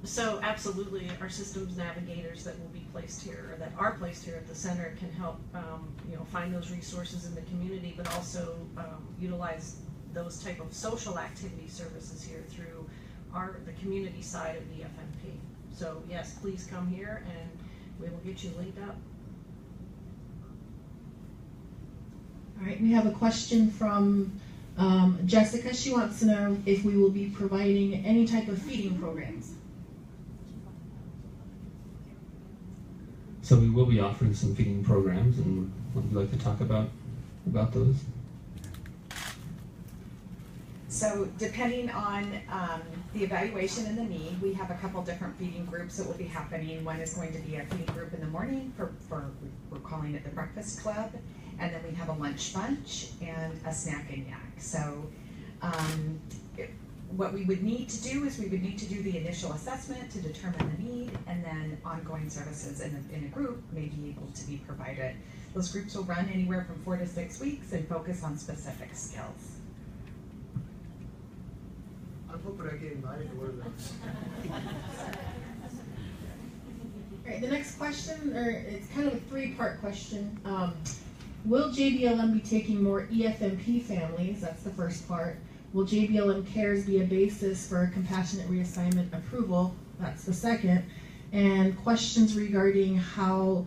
So absolutely, our systems navigators that will be placed here, or that are placed here at the center, can help find those resources in the community, but also utilize those type of social activity services here through the community side of EFMP. So yes, please come here and we will get you linked up. All right, we have a question from Jessica. She wants to know if we will be providing any type of feeding programs. So we will be offering some feeding programs, and would you like to talk about those? So depending on the evaluation and the need, we have a couple different feeding groups that will be happening. One is going to be a feeding group in the morning for we're calling it the breakfast club, and then we have a lunch bunch and a snack and yak. So what we would need to do is we would need to do the initial assessment to determine the need, and then ongoing services in a group may be able to be provided. Those groups will run anywhere from 4 to 6 weeks and focus on specific skills. I'm hoping I get invited to one of those. All right, the next question, or it's kind of a 3-part question. Will JBLM be taking more EFMP families? That's the first part. Will JBLM Cares be a basis for compassionate reassignment approval? That's the second. And questions regarding how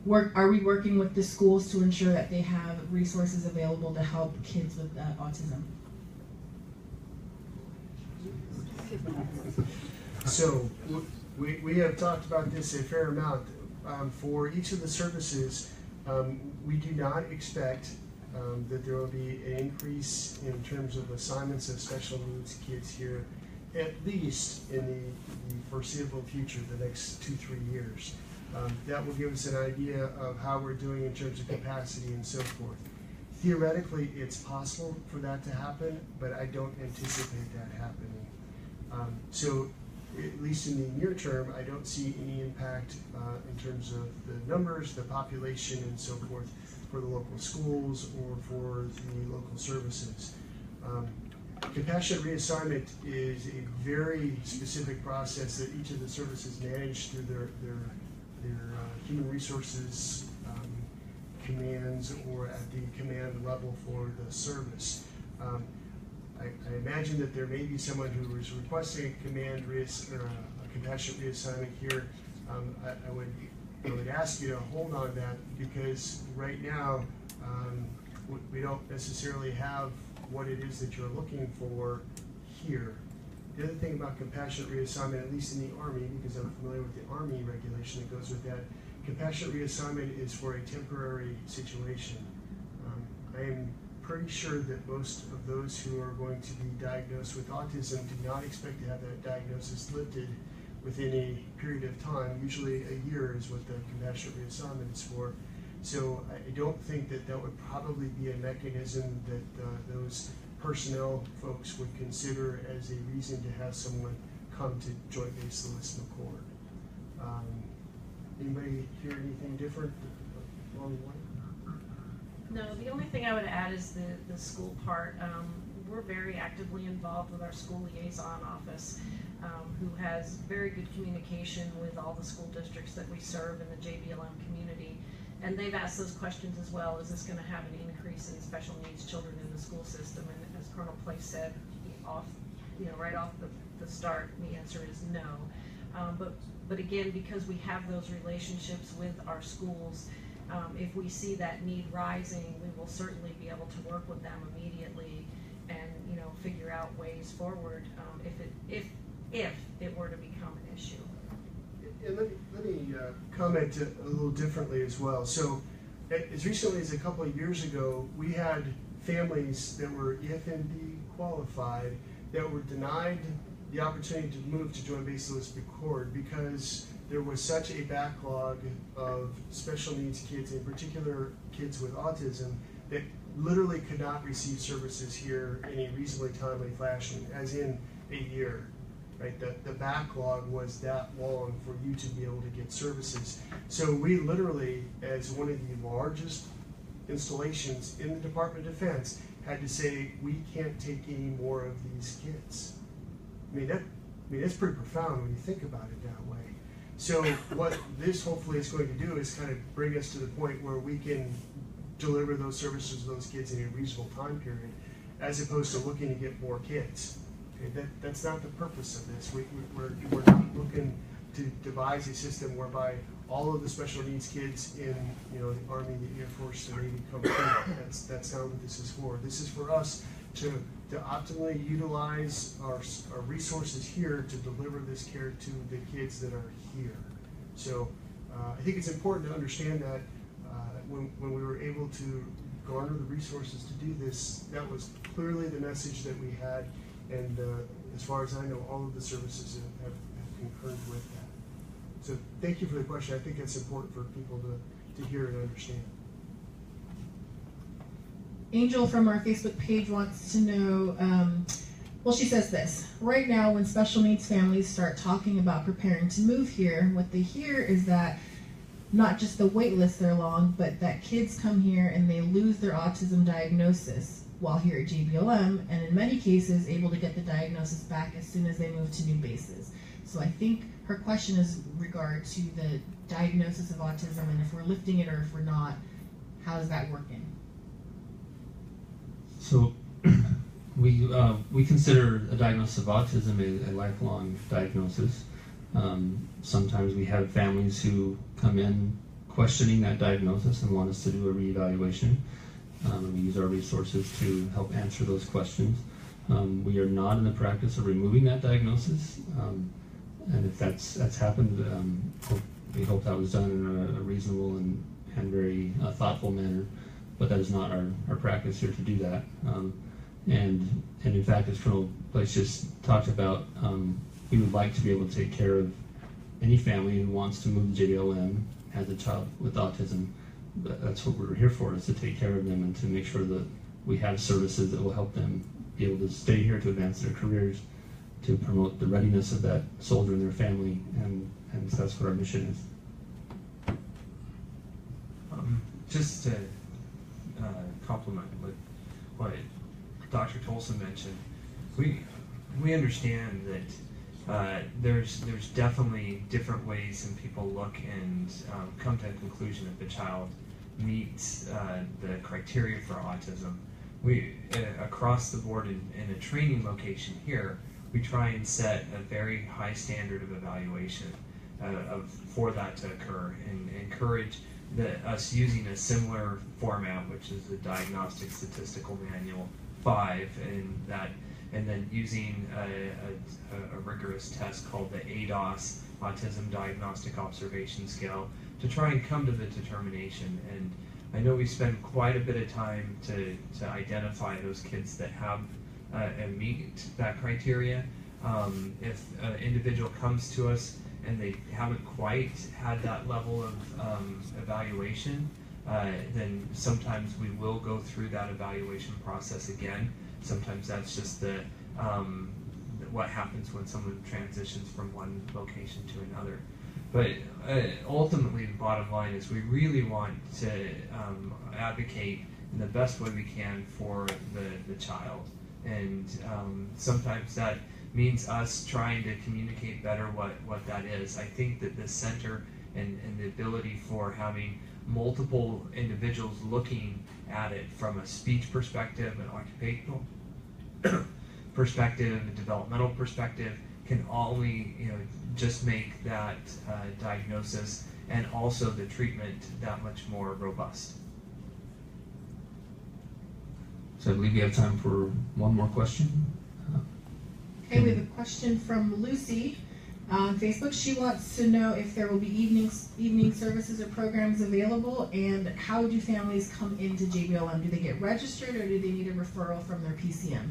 are we working with the schools to ensure that they have resources available to help kids with autism? So we have talked about this a fair amount. For each of the services, we do not expect that there will be an increase in terms of assignments of special needs kids here, at least in the foreseeable future, the next 2-3 years. That will give us an idea of how we're doing in terms of capacity and so forth. Theoretically, it's possible for that to happen, but I don't anticipate that happening. So at least in the near term, I don't see any impact in terms of the numbers, the population, and so forth for the local schools or for the local services. Compassionate reassignment is a very specific process that each of the services manage through their human resources commands or at the command level for the service. I imagine that there may be someone who is requesting a compassionate reassignment here. I would ask you to hold on that, because right now we don't necessarily have what it is that you're looking for here. The other thing about compassionate reassignment, at least in the Army, because I'm familiar with the Army regulation that goes with that, compassionate reassignment is for a temporary situation. I am pretty sure that most of those who are going to be diagnosed with autism do not expect to have that diagnosis lifted within a period of time. Usually a year is what the compassionate reassignment is for. So I don't think that that would probably be a mechanism that those personnel folks would consider as a reason to have someone come to Joint Base Lewis McChord. Anybody hear anything different along the way? No, the only thing I would add is the school part. We're very actively involved with our school liaison office, who has very good communication with all the school districts that we serve in the JBLM community. And they've asked those questions as well. Is this going to have an increase in special needs children in the school system? And as Colonel Place said, right off the start, the answer is no. But again, because we have those relationships with our schools, if we see that need rising, we will certainly be able to work with them immediately and figure out ways forward if it were to become an issue. And let me comment a little differently as well. So as recently as a couple of years ago, we had families that were EFMD qualified that were denied the opportunity to move to Joint Base Lewis McChord because there was such a backlog of special needs kids, in particular kids with autism, that literally could not receive services here in a reasonably timely fashion, as in a year. Right? The backlog was that long for you to be able to get services. So we literally, as one of the largest installations in the Department of Defense, had to say, we can't take any more of these kids. I mean, that's pretty profound when you think about it that way. So what this hopefully is going to do is kind of bring us to the point where we can deliver those services to those kids in a reasonable time period, as opposed to looking to get more kids. Okay, that's not the purpose of this. We're not looking to devise a system whereby all of the special needs kids in the Army, the Air Force, the Navy come through. That's not what this is for. This is for us to optimally utilize our resources here to deliver this care to the kids that are here. So I think it's important to understand that when we were able to garner the resources to do this, that was clearly the message that we had. And as far as I know, all of the services have concurred with that. So thank you for the question. I think that's important for people to hear and understand. Angel from our Facebook page wants to know, well, she says this: right now when special needs families start talking about preparing to move here, what they hear is that not just the wait lists are long, but that kids come here and they lose their autism diagnosis while here at JBLM, and in many cases able to get the diagnosis back as soon as they move to new bases. So I think her question is regard to the diagnosis of autism, and if we're lifting it or if we're not, how is that working? So we consider a diagnosis of autism a lifelong diagnosis. Sometimes we have families who come in questioning that diagnosis and want us to do a reevaluation. We use our resources to help answer those questions. We are not in the practice of removing that diagnosis, and if that's happened, we hope that was done in a reasonable and very thoughtful manner, but that is not our practice here to do that. And in fact, as Colonel Place just talked about, we would like to be able to take care of any family who wants to move to JBLM, has a child with autism. That's what we're here for, is to take care of them and to make sure that we have services that will help them be able to stay here to advance their careers, to promote the readiness of that soldier and their family, and so that's what our mission is. Just to complement with what Dr. Tolson mentioned, we understand that there's definitely different ways and people look and come to a conclusion if a child meets the criteria for autism. We across the board in a training location here, we try and set a very high standard of evaluation for that to occur, and encourage us using a similar format, which is the Diagnostic Statistical Manual 5, and then using a rigorous test called the ADOS, Autism Diagnostic Observation Scale, to try and come to the determination. And I know we spend quite a bit of time to identify those kids that have and meet that criteria. If an individual comes to us and they haven't quite had that level of evaluation, then sometimes we will go through that evaluation process again. Sometimes that's just what happens when someone transitions from one location to another. But ultimately, the bottom line is we really want to advocate in the best way we can for the child. And sometimes that means us trying to communicate better what that is. I think that this center and the ability for having multiple individuals looking at it from a speech perspective, an occupational perspective, a developmental perspective, can only just make that diagnosis and also the treatment that much more robust. So I believe we have time for one more question. Okay, we have a question from Lucy on Facebook. She wants to know if there will be evening services or programs available, and how do families come into JBLM? Do they get registered, or do they need a referral from their PCM?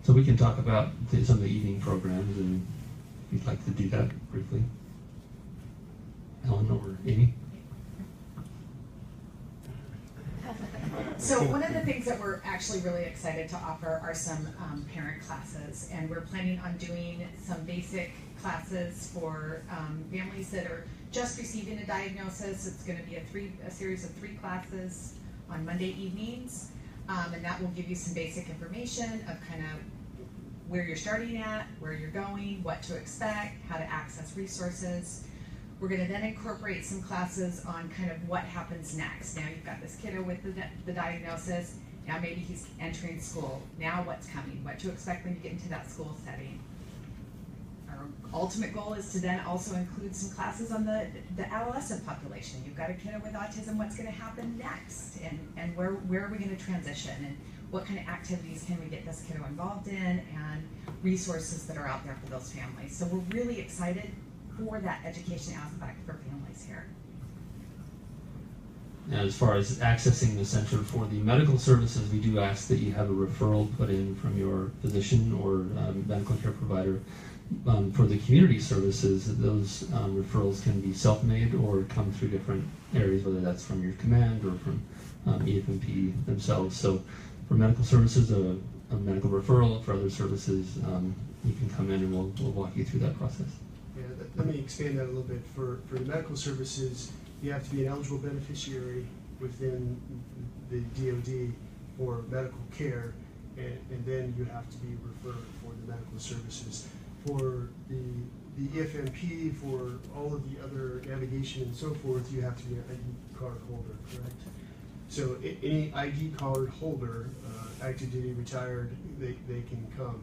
So we can talk about some of the evening programs, and if you'd like to do that briefly. Ellen or Amy? So one of the things that we're actually really excited to offer are some parent classes, and we're planning on doing some basic classes for families that are just receiving a diagnosis. It's going to be a series of 3 classes on Monday evenings, and that will give you some basic information of kind of where you're starting at, where you're going, what to expect, how to access resources. We're going to then incorporate some classes on kind of what happens next. Now you've got this kiddo with the diagnosis. Now maybe he's entering school. Now what's coming? What to expect when you get into that school setting. Our ultimate goal is to then also include some classes on the adolescent population. You've got a kiddo with autism. What's going to happen next? And where are we going to transition? And what kind of activities can we get this kiddo involved in? And resources that are out there for those families. So we're really excited for that education aspect for families here. As far as accessing the center for the medical services, we do ask that you have a referral put in from your physician or medical care provider. For the community services, those referrals can be self-made or come through different areas, whether that's from your command or from EFMP themselves. So for medical services, a medical referral. For other services, you can come in and we'll walk you through that process. Yeah, let me expand that a little bit. For the medical services, you have to be an eligible beneficiary within the DoD for medical care, and then you have to be referred for the medical services. For the EFMP, for all of the other navigation and so forth, you have to be an ID card holder, correct? So any ID card holder, active duty, retired, they can come.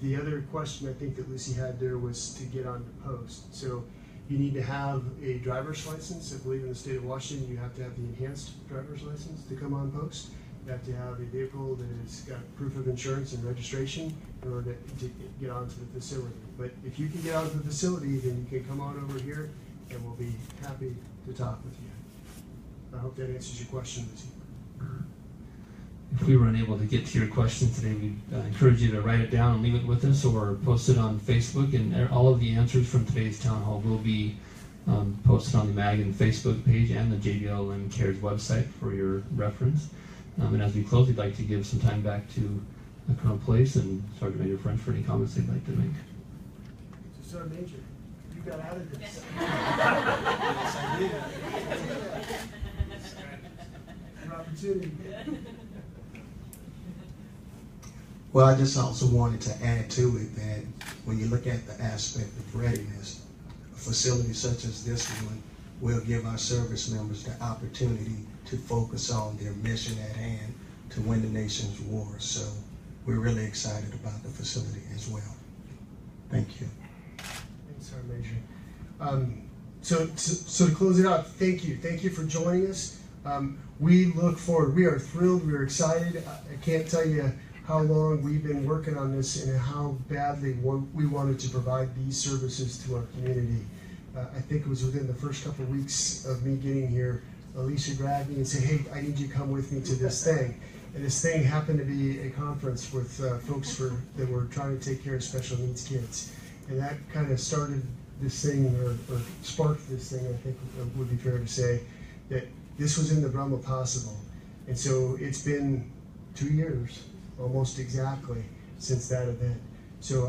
The other question I think that Lucy had there was to get on the post. So you need to have a driver's license. I believe in the state of Washington, you have to have the enhanced driver's license to come on post. You have to have a vehicle that has got proof of insurance and registration in order to get onto the facility. But if you can get onto the facility, then you can come on over here and we'll be happy to talk with you. I hope that answers your question, Lucy. If we were unable to get to your question today, we encourage you to write it down and leave it with us, or post it on Facebook. And all of the answers from today's town hall will be posted on the Madigan Facebook page and the JBLM Cares website for your reference. And as we close, we'd like to give some time back to Colonel Place and Sergeant Major French for any comments they'd like to make. So, Sergeant Major, you got out of this. Yes, I did. Your opportunity. Well, I just also wanted to add to it that when you look at the aspect of readiness, a facility such as this one will give our service members the opportunity to focus on their mission at hand to win the nation's wars. So we're really excited about the facility as well. Thank you. Thanks, Sergeant Major. So to close it out, thank you. Thank you for joining us. We look forward. We are thrilled. We're excited. I can't tell you how long we've been working on this and how badly we wanted to provide these services to our community. I think it was within the first couple of weeks of me getting here, Alicia grabbed me and said, hey, I need you to come with me to this thing. And this thing happened to be a conference with folks that were trying to take care of special needs kids. And that kind of started this thing, or sparked this thing, I think would be fair to say, that this was in the realm of possible. And so it's been 2 years, almost exactly, since that event. So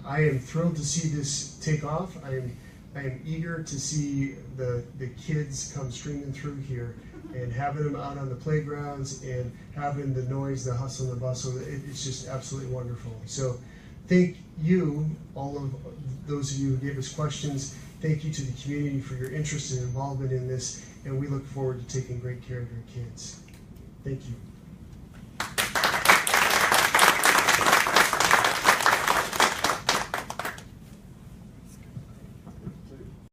I am thrilled to see this take off. I am eager to see the kids come streaming through here and having them out on the playgrounds and having the noise, the hustle and the bustle. It's just absolutely wonderful. So thank you, all of those of you who gave us questions. Thank you to the community for your interest and involvement in this, and we look forward to taking great care of your kids. Thank you.